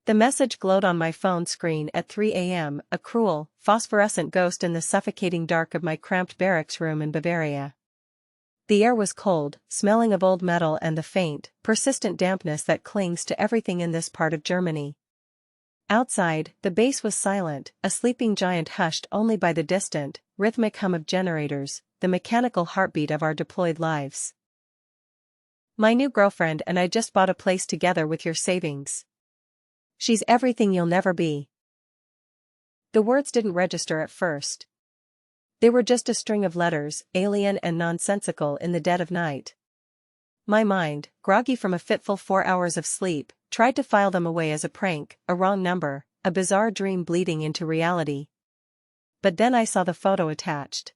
The message glowed on my phone screen at 3 a.m., a cruel, phosphorescent ghost in the suffocating dark of my cramped barracks room in Bavaria. The air was cold, smelling of old metal and the faint, persistent dampness that clings to everything in this part of Germany. Outside, the base was silent, a sleeping giant hushed only by the distant, rhythmic hum of generators, the mechanical heartbeat of our deployed lives. My new girlfriend and I just bought a place together with your savings. She's everything you'll never be. The words didn't register at first. They were just a string of letters, alien and nonsensical in the dead of night. My mind, groggy from a fitful 4 hours of sleep, tried to file them away as a prank, a wrong number, a bizarre dream bleeding into reality. But then I saw the photo attached.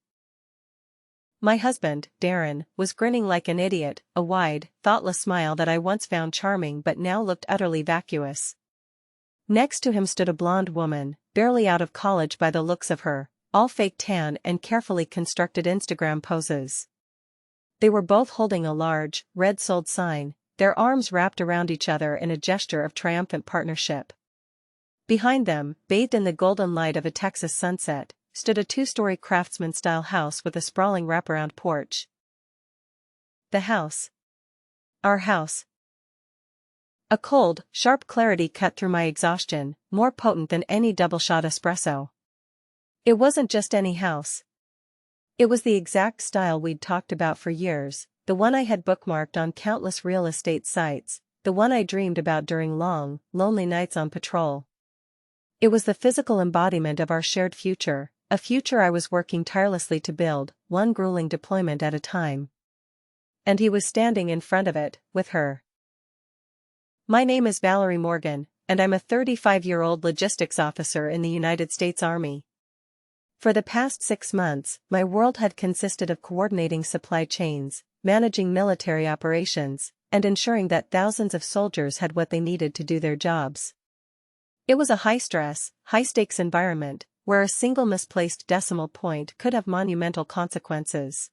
My husband, Darren, was grinning like an idiot, a wide, thoughtless smile that I once found charming but now looked utterly vacuous. Next to him stood a blonde woman, barely out of college by the looks of her, all fake tan and carefully constructed Instagram poses. They were both holding a large, red-sold sign, their arms wrapped around each other in a gesture of triumphant partnership. Behind them, bathed in the golden light of a Texas sunset, stood a 2-story craftsman-style house with a sprawling wraparound porch. The house. Our house. A cold, sharp clarity cut through my exhaustion, more potent than any double-shot espresso. It wasn't just any house. It was the exact style we'd talked about for years, the one I had bookmarked on countless real estate sites, the one I dreamed about during long, lonely nights on patrol. It was the physical embodiment of our shared future, a future I was working tirelessly to build, one grueling deployment at a time. And he was standing in front of it, with her. My name is Valerie Morgan, and I'm a 35-year-old logistics officer in the United States Army. For the past 6 months, my world had consisted of coordinating supply chains, managing military operations, and ensuring that thousands of soldiers had what they needed to do their jobs. It was a high-stress, high-stakes environment, where a single misplaced decimal point could have monumental consequences.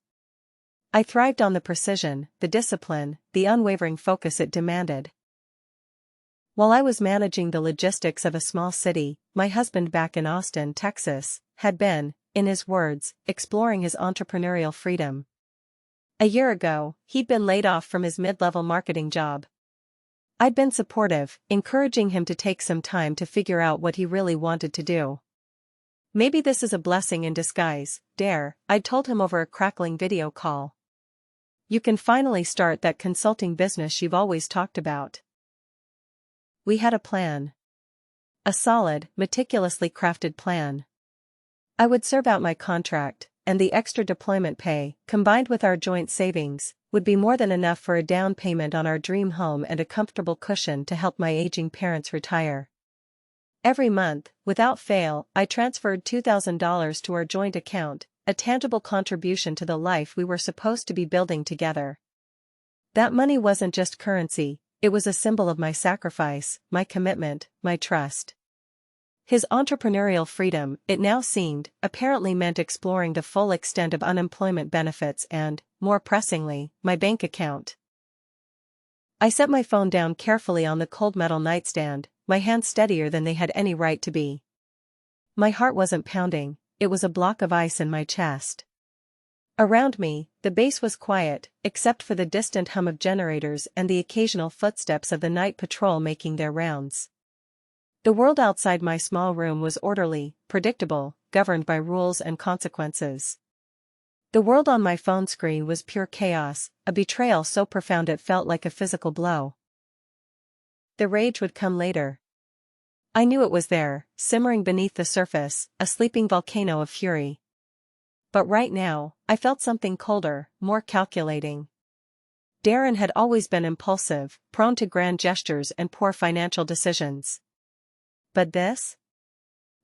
I thrived on the precision, the discipline, the unwavering focus it demanded. While I was managing the logistics of a small city, my husband back in Austin, Texas, had been, in his words, exploring his entrepreneurial freedom. A year ago, he'd been laid off from his mid-level marketing job. I'd been supportive, encouraging him to take some time to figure out what he really wanted to do. Maybe this is a blessing in disguise, Dare, I'd told him over a crackling video call. You can finally start that consulting business you've always talked about. We had a plan. A solid, meticulously crafted plan. I would serve out my contract, and the extra deployment pay, combined with our joint savings, would be more than enough for a down payment on our dream home and a comfortable cushion to help my aging parents retire. Every month, without fail, I transferred $2,000 to our joint account, a tangible contribution to the life we were supposed to be building together. That money wasn't just currency, it was a symbol of my sacrifice, my commitment, my trust. His entrepreneurial freedom, it now seemed, apparently meant exploring the full extent of unemployment benefits and, more pressingly, my bank account. I set my phone down carefully on the cold metal nightstand, my hands steadier than they had any right to be. My heart wasn't pounding, it was a block of ice in my chest. Around me, the base was quiet, except for the distant hum of generators and the occasional footsteps of the night patrol making their rounds. The world outside my small room was orderly, predictable, governed by rules and consequences. The world on my phone screen was pure chaos, a betrayal so profound it felt like a physical blow. The rage would come later. I knew it was there, simmering beneath the surface, a sleeping volcano of fury. But right now, I felt something colder, more calculating. Darren had always been impulsive, prone to grand gestures and poor financial decisions. But this?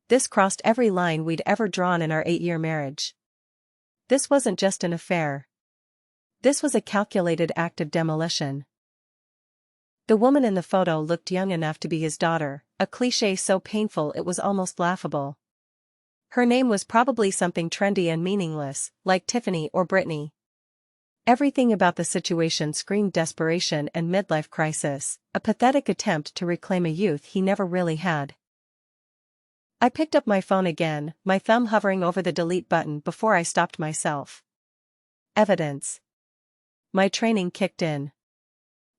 This crossed every line we'd ever drawn in our 8-year marriage. This wasn't just an affair. This was a calculated act of demolition. The woman in the photo looked young enough to be his daughter, a cliché so painful it was almost laughable. Her name was probably something trendy and meaningless, like Tiffany or Brittany. Everything about the situation screamed desperation and midlife crisis, a pathetic attempt to reclaim a youth he never really had. I picked up my phone again, my thumb hovering over the delete button before I stopped myself. Evidence. My training kicked in.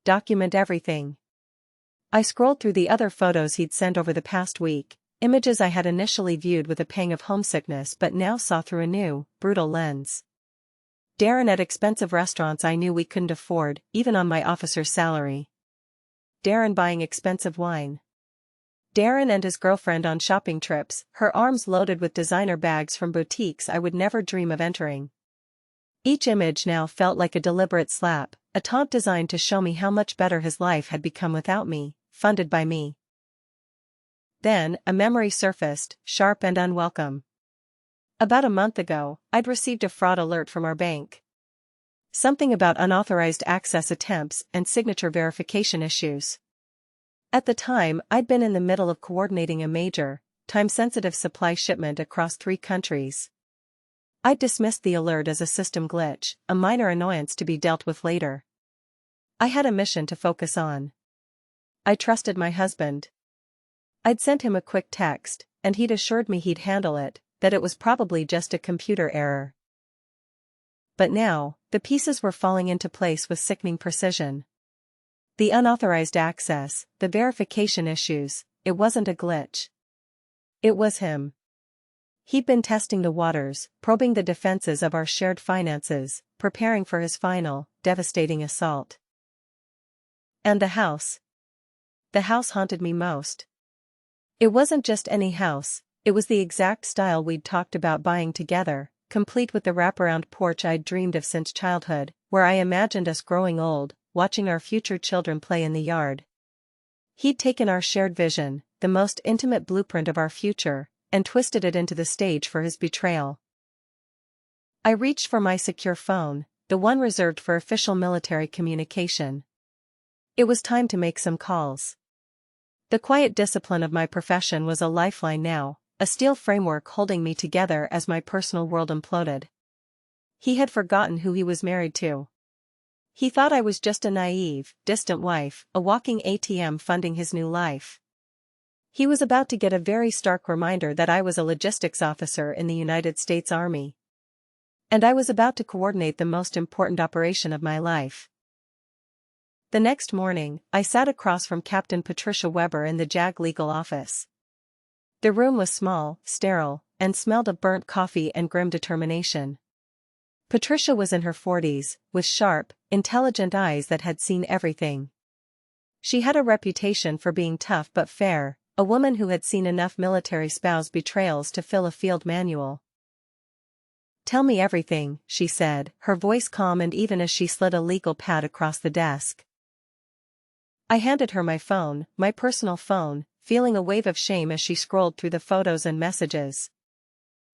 Document everything. I scrolled through the other photos he'd sent over the past week, images I had initially viewed with a pang of homesickness but now saw through a new, brutal lens. Darren at expensive restaurants I knew we couldn't afford, even on my officer's salary. Darren buying expensive wine. Darren and his girlfriend on shopping trips, her arms loaded with designer bags from boutiques I would never dream of entering. Each image now felt like a deliberate slap, a taunt designed to show me how much better his life had become without me, funded by me. Then, a memory surfaced, sharp and unwelcome. About a month ago, I'd received a fraud alert from our bank. Something about unauthorized access attempts and signature verification issues. At the time, I'd been in the middle of coordinating a major, time-sensitive supply shipment across 3 countries. I'd dismissed the alert as a system glitch, a minor annoyance to be dealt with later. I had a mission to focus on. I trusted my husband. I'd sent him a quick text, and he'd assured me he'd handle it, that it was probably just a computer error. But now, the pieces were falling into place with sickening precision. The unauthorized access, the verification issues, it wasn't a glitch. It was him. He'd been testing the waters, probing the defenses of our shared finances, preparing for his final, devastating assault. And the house. The house haunted me most. It wasn't just any house, it was the exact style we'd talked about buying together, complete with the wraparound porch I'd dreamed of since childhood, where I imagined us growing old, watching our future children play in the yard. He'd taken our shared vision, the most intimate blueprint of our future, and twisted it into the stage for his betrayal. I reached for my secure phone, the one reserved for official military communication. It was time to make some calls. The quiet discipline of my profession was a lifeline now, a steel framework holding me together as my personal world imploded. He had forgotten who he was married to. He thought I was just a naive, distant wife, a walking ATM funding his new life. He was about to get a very stark reminder that I was a logistics officer in the United States Army. And I was about to coordinate the most important operation of my life. The next morning, I sat across from Captain Patricia Weber in the JAG legal office. The room was small, sterile, and smelled of burnt coffee and grim determination. Patricia was in her 40s, with sharp, intelligent eyes that had seen everything. She had a reputation for being tough but fair, a woman who had seen enough military spouse betrayals to fill a field manual. "Tell me everything," she said, her voice calm and even as she slid a legal pad across the desk. I handed her my phone, my personal phone, feeling a wave of shame as she scrolled through the photos and messages.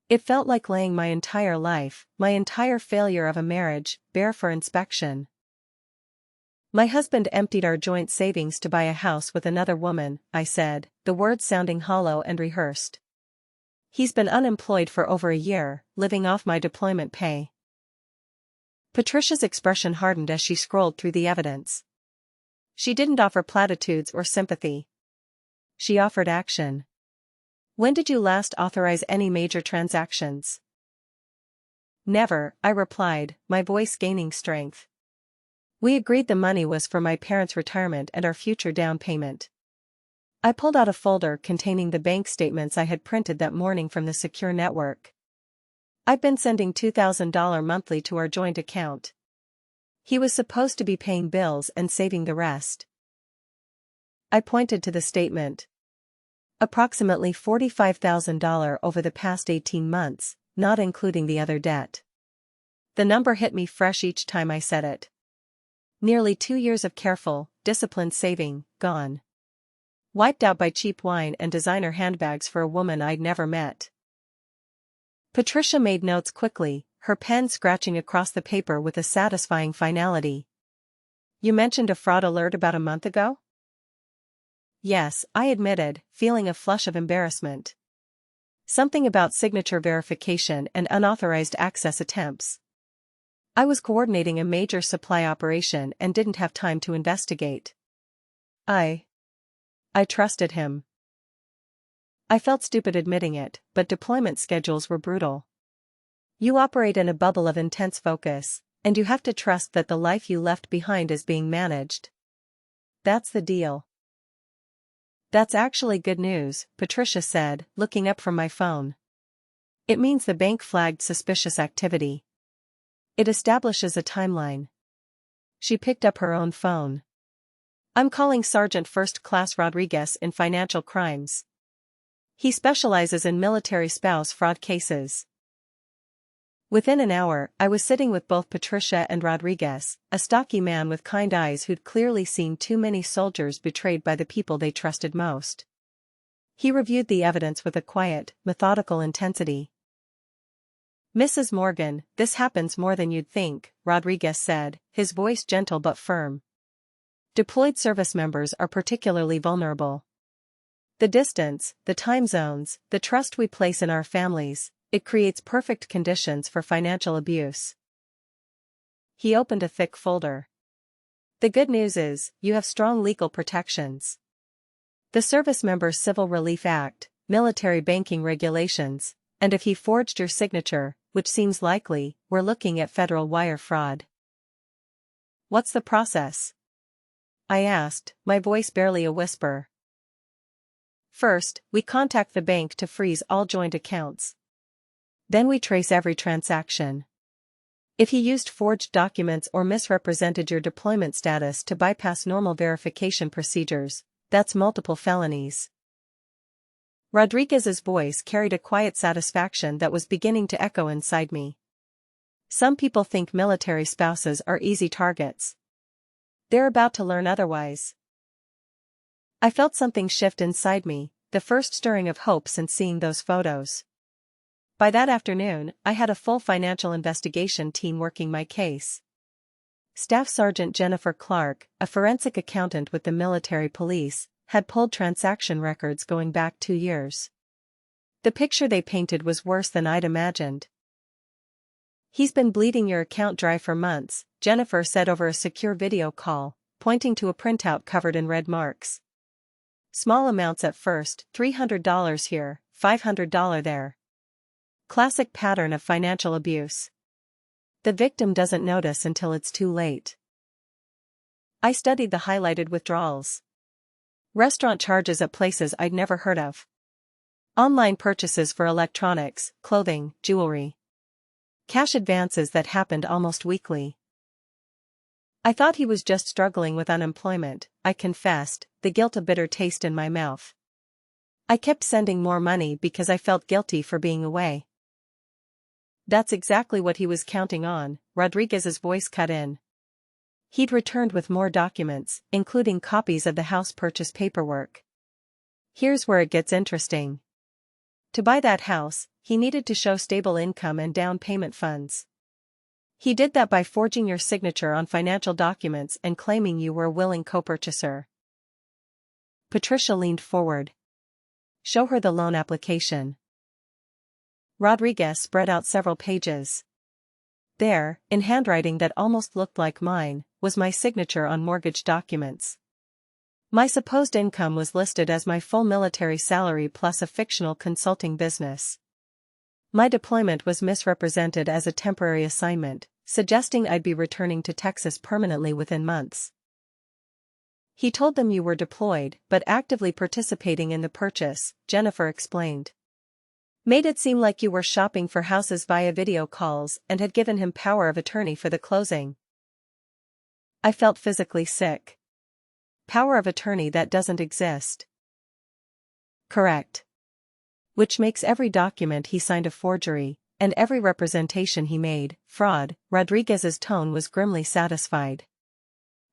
It felt like laying my entire life, my entire failure of a marriage, bare for inspection. "My husband emptied our joint savings to buy a house with another woman," I said, the words sounding hollow and rehearsed. "He's been unemployed for over a year, living off my deployment pay." Patricia's expression hardened as she scrolled through the evidence. She didn't offer platitudes or sympathy. She offered action. "When did you last authorize any major transactions?" "Never," I replied, my voice gaining strength. "We agreed the money was for my parents' retirement and our future down payment." I pulled out a folder containing the bank statements I had printed that morning from the secure network. I'd been sending $2,000 monthly to our joint account. He was supposed to be paying bills and saving the rest. I pointed to the statement. Approximately $45,000 over the past 18 months, not including the other debt. The number hit me fresh each time I said it. Nearly 2 years of careful, disciplined saving, gone. Wiped out by cheap wine and designer handbags for a woman I'd never met. Patricia made notes quickly, her pen scratching across the paper with a satisfying finality. "You mentioned a fraud alert about a month ago?" "Yes," I admitted, feeling a flush of embarrassment. "Something about signature verification and unauthorized access attempts." I was coordinating a major supply operation and didn't have time to investigate. I trusted him. I felt stupid admitting it, but deployment schedules were brutal. You operate in a bubble of intense focus, and you have to trust that the life you left behind is being managed. That's the deal. That's actually good news, Patricia said, looking up from my phone. It means the bank flagged suspicious activity. It establishes a timeline. She picked up her own phone. I'm calling Sergeant First Class Rodriguez in financial crimes. He specializes in military spouse fraud cases. Within an hour, I was sitting with both Patricia and Rodriguez, a stocky man with kind eyes who'd clearly seen too many soldiers betrayed by the people they trusted most. He reviewed the evidence with a quiet, methodical intensity. Mrs. Morgan, this happens more than you'd think, Rodriguez said, his voice gentle but firm. Deployed service members are particularly vulnerable. The distance, the time zones, the trust we place in our families, it creates perfect conditions for financial abuse. He opened a thick folder. The good news is, you have strong legal protections. The Service Members Civil Relief Act, military banking regulations, and if he forged your signature, which seems likely, we're looking at federal wire fraud. What's the process? I asked, my voice barely a whisper. First, we contact the bank to freeze all joint accounts. Then we trace every transaction. If he used forged documents or misrepresented your deployment status to bypass normal verification procedures, that's multiple felonies. Rodriguez's voice carried a quiet satisfaction that was beginning to echo inside me. Some people think military spouses are easy targets. They're about to learn otherwise. I felt something shift inside me, the first stirring of hope since seeing those photos. By that afternoon, I had a full financial investigation team working my case. Staff Sergeant Jennifer Clark, a forensic accountant with the military police, had pulled transaction records going back 2 years. The picture they painted was worse than I'd imagined. He's been bleeding your account dry for months, Jennifer said over a secure video call, pointing to a printout covered in red marks. Small amounts at first, $300 here, $500 there. Classic pattern of financial abuse. The victim doesn't notice until it's too late. I studied the highlighted withdrawals. Restaurant charges at places I'd never heard of. Online purchases for electronics, clothing, jewelry. Cash advances that happened almost weekly. I thought he was just struggling with unemployment, I confessed, the guilt a bitter taste in my mouth. I kept sending more money because I felt guilty for being away. That's exactly what he was counting on, Rodriguez's voice cut in. He'd returned with more documents, including copies of the house purchase paperwork. Here's where it gets interesting. To buy that house, he needed to show stable income and down payment funds. He did that by forging your signature on financial documents and claiming you were a willing co-purchaser. Patricia leaned forward. Show her the loan application. Rodriguez spread out several pages. There, in handwriting that almost looked like mine, was my signature on mortgage documents. My supposed income was listed as my full military salary plus a fictional consulting business. My deployment was misrepresented as a temporary assignment, suggesting I'd be returning to Texas permanently within months. He told them you were deployed but actively participating in the purchase, Jennifer explained. Made it seem like you were shopping for houses via video calls and had given him power of attorney for the closing. I felt physically sick. Power of attorney that doesn't exist. Correct. Which makes every document he signed a forgery, and every representation he made, fraud. Rodriguez's tone was grimly satisfied.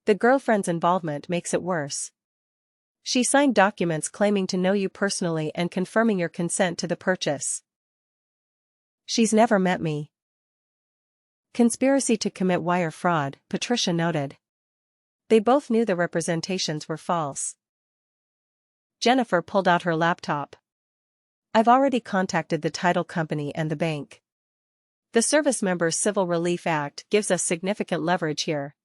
The girlfriend's involvement makes it worse. She signed documents claiming to know you personally and confirming your consent to the purchase. She's never met me. Conspiracy to commit wire fraud, Patricia noted. They both knew the representations were false. Jennifer pulled out her laptop. I've already contacted the title company and the bank. The Service Members Civil Relief Act gives us significant leverage here.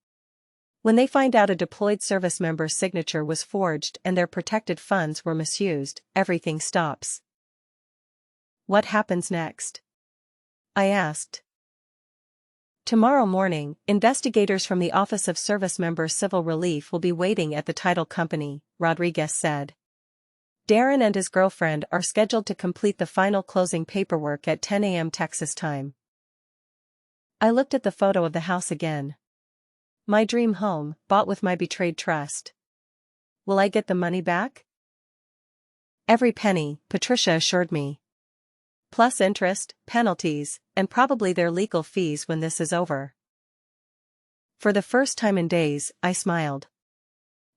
When they find out a deployed service member's signature was forged and their protected funds were misused, everything stops. What happens next? I asked. Tomorrow morning, investigators from the Office of Service Members Civil Relief will be waiting at the title company, Rodriguez said. Darren and his girlfriend are scheduled to complete the final closing paperwork at 10 a.m. Texas time. I looked at the photo of the house again. My dream home, bought with my betrayed trust. Will I get the money back? Every penny, Patricia assured me. Plus interest, penalties, and probably their legal fees when this is over. For the first time in days, I smiled.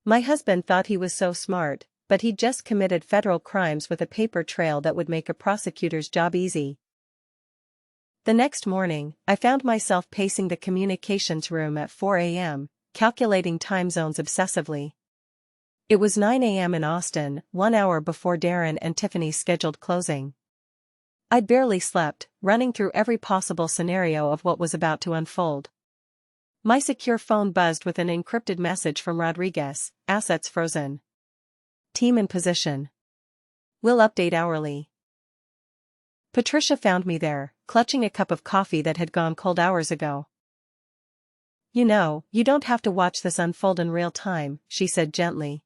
My husband thought he was so smart, but he'd just committed federal crimes with a paper trail that would make a prosecutor's job easy. The next morning, I found myself pacing the communications room at 4 a.m., calculating time zones obsessively. It was 9 a.m. in Austin, 1 hour before Darren and Tiffany's scheduled closing. I'd barely slept, running through every possible scenario of what was about to unfold. My secure phone buzzed with an encrypted message from Rodriguez: assets frozen. Team in position. We'll update hourly. Patricia found me there, clutching a cup of coffee that had gone cold hours ago. You know, you don't have to watch this unfold in real time, she said gently.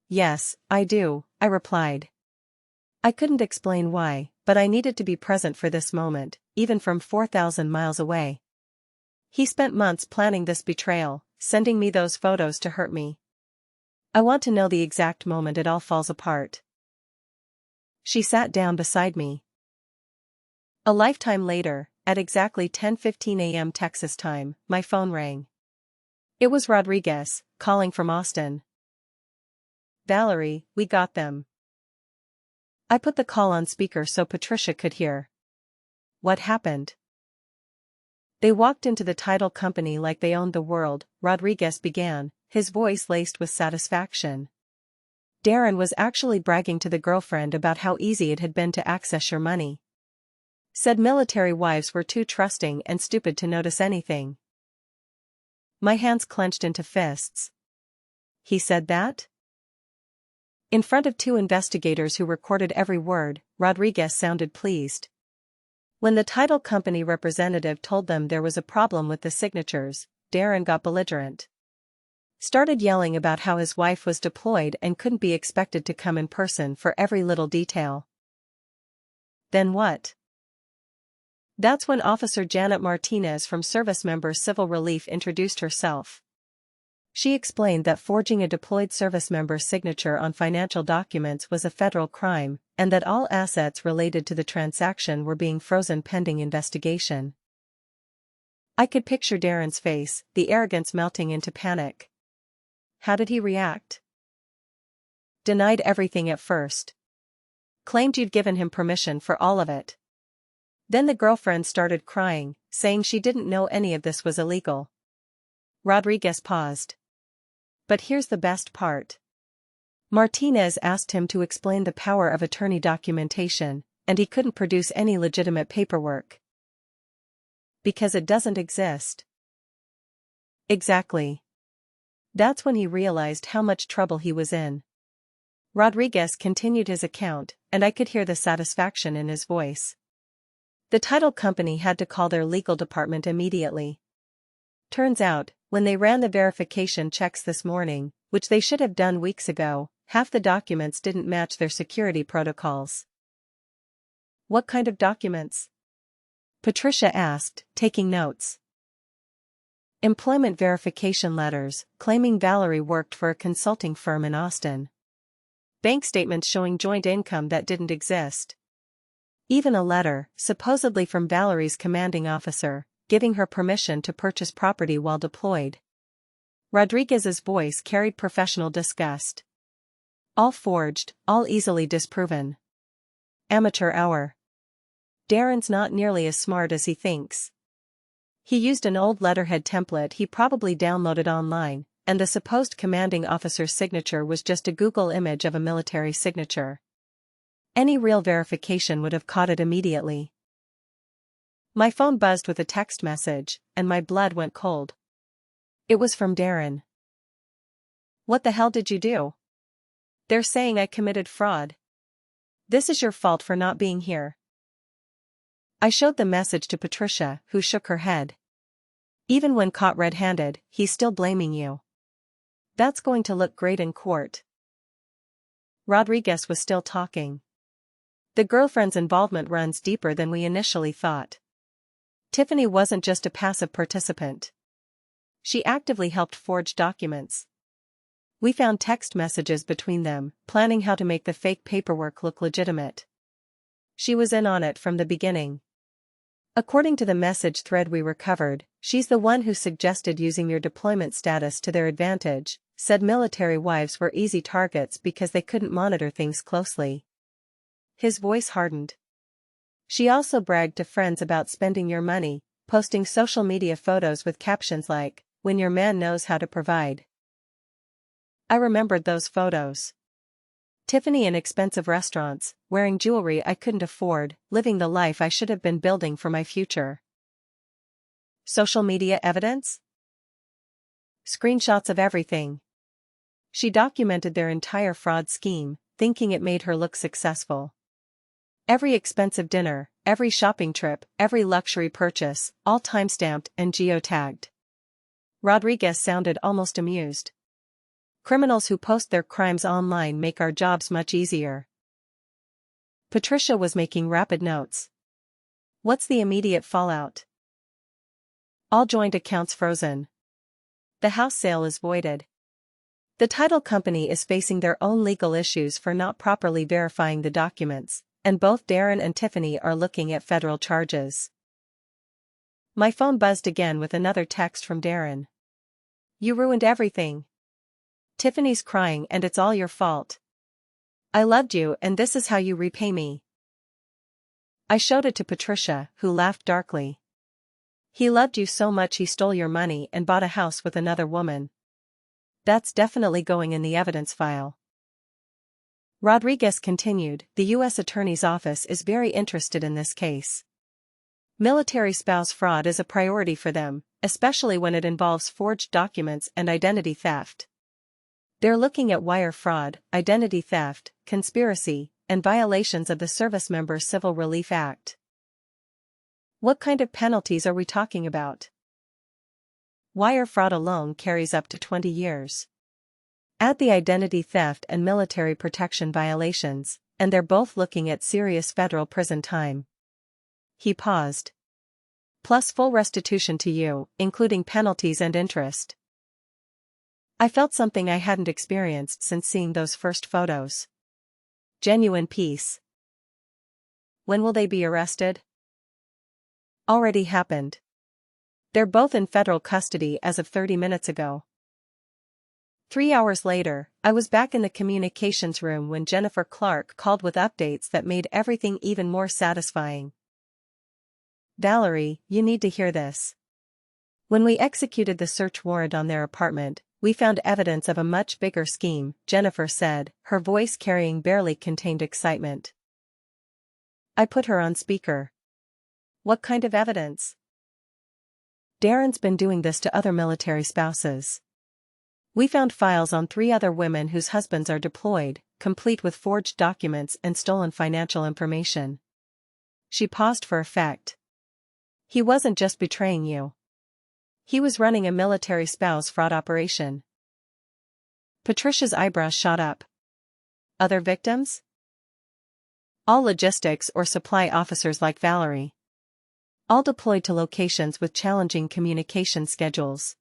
Yes, I do, I replied. I couldn't explain why, but I needed to be present for this moment, even from 4,000 miles away. He spent months planning this betrayal, sending me those photos to hurt me. I want to know the exact moment it all falls apart. She sat down beside me. A lifetime later, at exactly 10:15 a.m. Texas time, my phone rang. It was Rodriguez, calling from Austin. Valerie, we got them. I put the call on speaker so Patricia could hear. What happened? They walked into the title company like they owned the world, Rodriguez began, his voice laced with satisfaction. Darren was actually bragging to the girlfriend about how easy it had been to access your money. Said military wives were too trusting and stupid to notice anything. My hands clenched into fists. He said that? In front of two investigators who recorded every word, Rodriguez sounded pleased. When the title company representative told them there was a problem with the signatures, Darren got belligerent. Started yelling about how his wife was deployed and couldn't be expected to come in person for every little detail. Then what? That's when Officer Janet Martinez from Service Members Civil Relief introduced herself. She explained that forging a deployed service member's signature on financial documents was a federal crime, and that all assets related to the transaction were being frozen pending investigation. I could picture Darren's face, the arrogance melting into panic. How did he react? Denied everything at first. Claimed you'd given him permission for all of it. Then the girlfriend started crying, saying she didn't know any of this was illegal. Rodriguez paused. But here's the best part. Martinez asked him to explain the power of attorney documentation, and he couldn't produce any legitimate paperwork. Because it doesn't exist. Exactly. That's when he realized how much trouble he was in. Rodriguez continued his account, and I could hear the satisfaction in his voice. The title company had to call their legal department immediately. Turns out, when they ran the verification checks this morning, which they should have done weeks ago, half the documents didn't match their security protocols. What kind of documents? Patricia asked, taking notes. Employment verification letters, claiming Valerie worked for a consulting firm in Austin. Bank statements showing joint income that didn't exist. Even a letter, supposedly from Valerie's commanding officer, giving her permission to purchase property while deployed. Rodriguez's voice carried professional disgust. All forged, all easily disproven. Amateur hour. Darren's not nearly as smart as he thinks. He used an old letterhead template he probably downloaded online, and the supposed commanding officer's signature was just a Google image of a military signature. Any real verification would have caught it immediately. My phone buzzed with a text message, and my blood went cold. It was from Darren. "What the hell did you do? They're saying I committed fraud. This is your fault for not being here." I showed the message to Patricia, who shook her head. "Even when caught red-handed, he's still blaming you. That's going to look great in court." Rodriguez was still talking. "The girlfriend's involvement runs deeper than we initially thought. Tiffany wasn't just a passive participant. She actively helped forge documents. We found text messages between them, planning how to make the fake paperwork look legitimate. She was in on it from the beginning. According to the message thread we recovered, she's the one who suggested using your deployment status to their advantage, said military wives were easy targets because they couldn't monitor things closely." His voice hardened. "She also bragged to friends about spending your money, posting social media photos with captions like, 'When your man knows how to provide.'" I remembered those photos. Tiffany in expensive restaurants, wearing jewelry I couldn't afford, living the life I should have been building for my future. Social media evidence? Screenshots of everything. She documented their entire fraud scheme, thinking it made her look successful. Every expensive dinner, every shopping trip, every luxury purchase, all timestamped and geotagged. Rodriguez sounded almost amused. "Criminals who post their crimes online make our jobs much easier." Patricia was making rapid notes. "What's the immediate fallout?" "All joint accounts frozen. The house sale is voided. The title company is facing their own legal issues for not properly verifying the documents, and both Darren and Tiffany are looking at federal charges." My phone buzzed again with another text from Darren. "You ruined everything. Tiffany's crying and it's all your fault. I loved you and this is how you repay me." I showed it to Patricia, who laughed darkly. "He loved you so much he stole your money and bought a house with another woman. That's definitely going in the evidence file." Rodriguez continued, "The U.S. Attorney's Office is very interested in this case. Military spouse fraud is a priority for them, especially when it involves forged documents and identity theft. They're looking at wire fraud, identity theft, conspiracy, and violations of the Servicemember Civil Relief Act." "What kind of penalties are we talking about?" "Wire fraud alone carries up to 20 years. Add the identity theft and military protection violations, and they're both looking at serious federal prison time." He paused. "Plus full restitution to you, including penalties and interest." I felt something I hadn't experienced since seeing those first photos. Genuine peace. "When will they be arrested?" "Already happened. They're both in federal custody as of 30 minutes ago." 3 hours later, I was back in the communications room when Jennifer Clark called with updates that made everything even more satisfying. "Valerie, you need to hear this. When we executed the search warrant on their apartment, we found evidence of a much bigger scheme," Jennifer said, her voice carrying barely contained excitement. I put her on speaker. "What kind of evidence?" "Darren's been doing this to other military spouses. We found files on 3 other women whose husbands are deployed, complete with forged documents and stolen financial information." She paused for effect. "He wasn't just betraying you. He was running a military spouse fraud operation." Patricia's eyebrows shot up. "Other victims?" "All logistics or supply officers like Valerie. All deployed to locations with challenging communication schedules.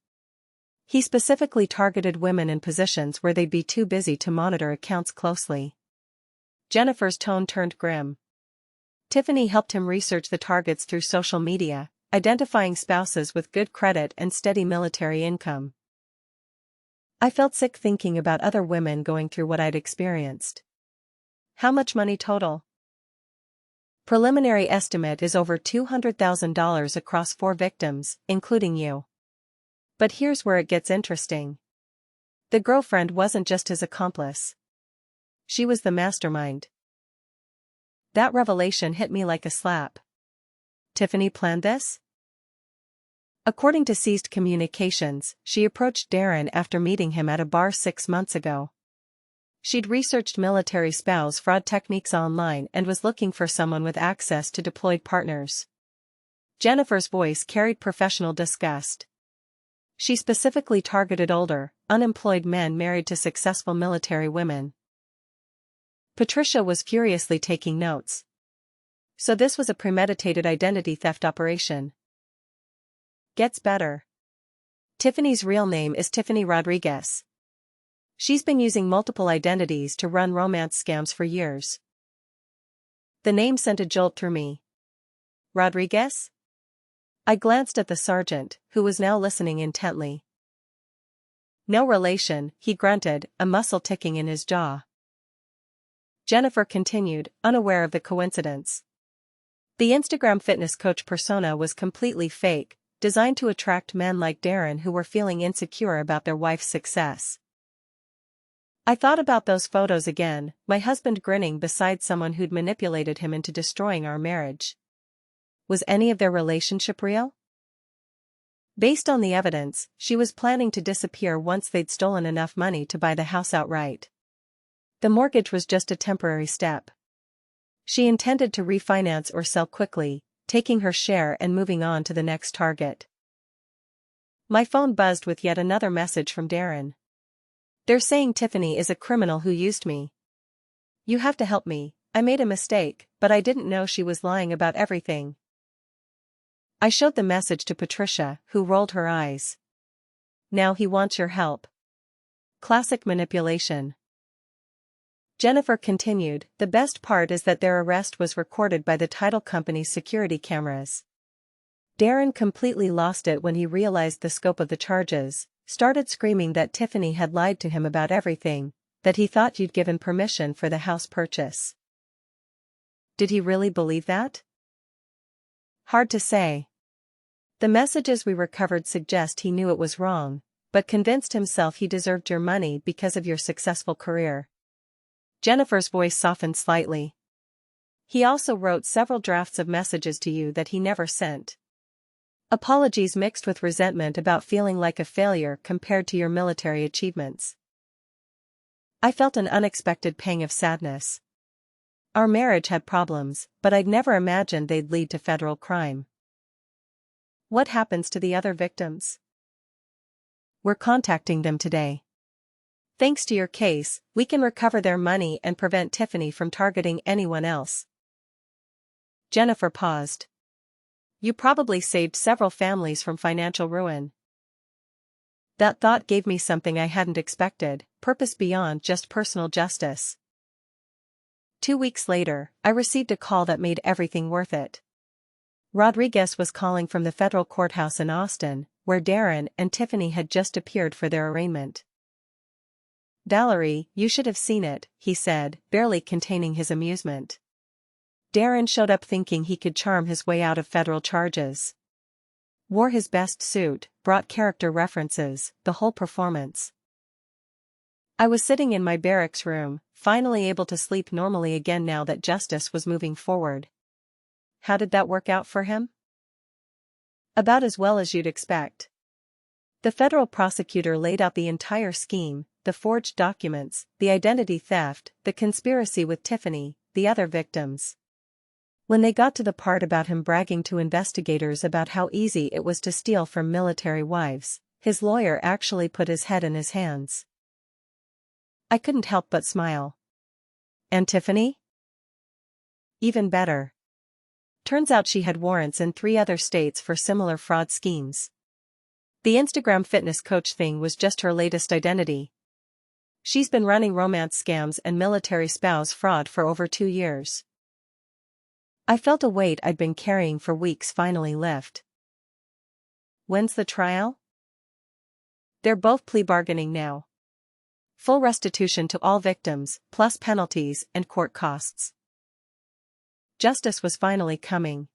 He specifically targeted women in positions where they'd be too busy to monitor accounts closely." Jennifer's tone turned grim. "Tiffany helped him research the targets through social media, identifying spouses with good credit and steady military income." I felt sick thinking about other women going through what I'd experienced. "How much money total?" "Preliminary estimate is over $200,000 across 4 victims, including you. But here's where it gets interesting. The girlfriend wasn't just his accomplice. She was the mastermind." That revelation hit me like a slap. Tiffany planned this? According to seized communications, she approached Darren after meeting him at a bar 6 months ago. She'd researched military spouse fraud techniques online and was looking for someone with access to deployed partners. Jennifer's voice carried professional disgust. She specifically targeted older, unemployed men married to successful military women. Patricia was furiously taking notes. So this was a premeditated identity theft operation. Gets better. Tiffany's real name is Tiffany Rodriguez. She's been using multiple identities to run romance scams for years. The name sent a jolt through me. Rodriguez? I glanced at the sergeant, who was now listening intently. No relation, he grunted, a muscle ticking in his jaw. Jennifer continued, unaware of the coincidence. The Instagram fitness coach persona was completely fake, designed to attract men like Darren who were feeling insecure about their wife's success. I thought about those photos again, my husband grinning beside someone who'd manipulated him into destroying our marriage. Was any of their relationship real? Based on the evidence, she was planning to disappear once they'd stolen enough money to buy the house outright. The mortgage was just a temporary step. She intended to refinance or sell quickly, taking her share and moving on to the next target. My phone buzzed with yet another message from Darren. They're saying Tiffany is a criminal who used me. You have to help me, I made a mistake, but I didn't know she was lying about everything. I showed the message to Patricia, who rolled her eyes. Now he wants your help. Classic manipulation. Jennifer continued, the best part is that their arrest was recorded by the title company's security cameras. Darren completely lost it when he realized the scope of the charges, started screaming that Tiffany had lied to him about everything, that he thought you'd given permission for the house purchase. Did he really believe that? Hard to say. The messages we recovered suggest he knew it was wrong, but convinced himself he deserved your money because of your successful career. Jennifer's voice softened slightly. He also wrote several drafts of messages to you that he never sent. Apologies mixed with resentment about feeling like a failure compared to your military achievements. I felt an unexpected pang of sadness. Our marriage had problems, but I'd never imagined they'd lead to federal crime. What happens to the other victims? We're contacting them today. Thanks to your case, we can recover their money and prevent Tiffany from targeting anyone else. Jennifer paused. You probably saved several families from financial ruin. That thought gave me something I hadn't expected, purpose beyond just personal justice. 2 weeks later, I received a call that made everything worth it. Rodriguez was calling from the federal courthouse in Austin, where Darren and Tiffany had just appeared for their arraignment. Valerie, you should have seen it, he said, barely containing his amusement. Darren showed up thinking he could charm his way out of federal charges. Wore his best suit, brought character references, the whole performance. I was sitting in my barracks room, finally able to sleep normally again now that justice was moving forward. How did that work out for him? About as well as you'd expect. The federal prosecutor laid out the entire scheme, the forged documents, the identity theft, the conspiracy with Tiffany, the other victims. When they got to the part about him bragging to investigators about how easy it was to steal from military wives, his lawyer actually put his head in his hands. I couldn't help but smile. And Tiffany? Even better. Turns out she had warrants in 3 other states for similar fraud schemes. The Instagram fitness coach thing was just her latest identity. She's been running romance scams and military spouse fraud for over 2 years. I felt a weight I'd been carrying for weeks finally lift. When's the trial? They're both plea bargaining now. Full restitution to all victims, plus penalties and court costs. Justice was finally coming.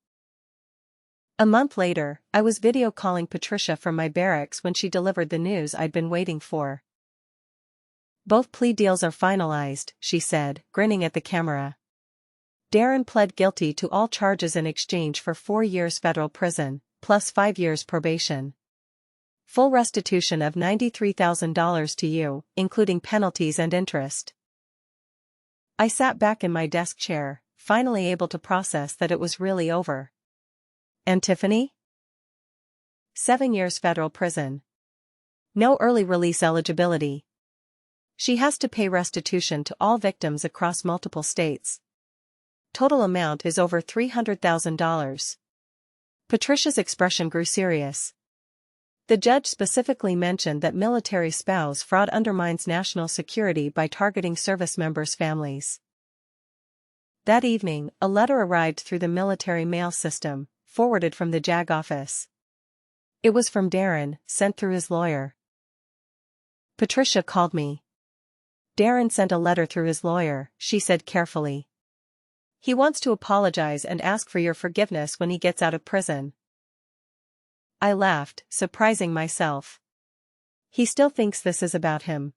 A month later, I was video calling Patricia from my barracks when she delivered the news I'd been waiting for. Both plea deals are finalized, she said, grinning at the camera. Darren pled guilty to all charges in exchange for 4 years federal prison, plus 5 years probation. Full restitution of $93,000 to you, including penalties and interest. I sat back in my desk chair, finally able to process that it was really over. And Tiffany? 7 years federal prison. No early release eligibility. She has to pay restitution to all victims across multiple states. Total amount is over $300,000. Patricia's expression grew serious. The judge specifically mentioned that military spouse fraud undermines national security by targeting service members' families. That evening, a letter arrived through the military mail system, forwarded from the JAG office. It was from Darren, sent through his lawyer. Patricia called me. Darren sent a letter through his lawyer, she said carefully. He wants to apologize and ask for your forgiveness when he gets out of prison. I laughed, surprising myself. He still thinks this is about him.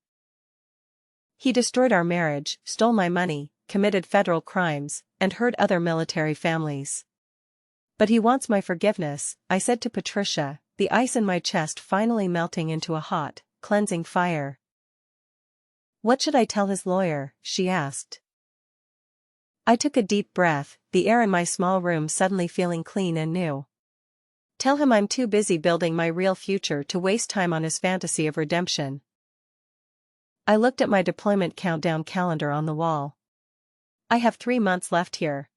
He destroyed our marriage, stole my money, committed federal crimes, and hurt other military families. But he wants my forgiveness, I said to Patricia, the ice in my chest finally melting into a hot, cleansing fire. What should I tell his lawyer? She asked. I took a deep breath, the air in my small room suddenly feeling clean and new. Tell him I'm too busy building my real future to waste time on his fantasy of redemption. I looked at my deployment countdown calendar on the wall. I have 3 months left here.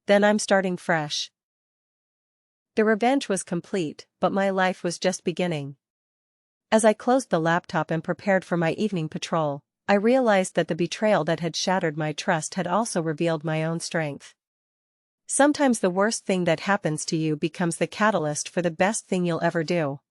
Then I'm starting fresh. The revenge was complete, but my life was just beginning. As I closed the laptop and prepared for my evening patrol, I realized that the betrayal that had shattered my trust had also revealed my own strength. Sometimes the worst thing that happens to you becomes the catalyst for the best thing you'll ever do.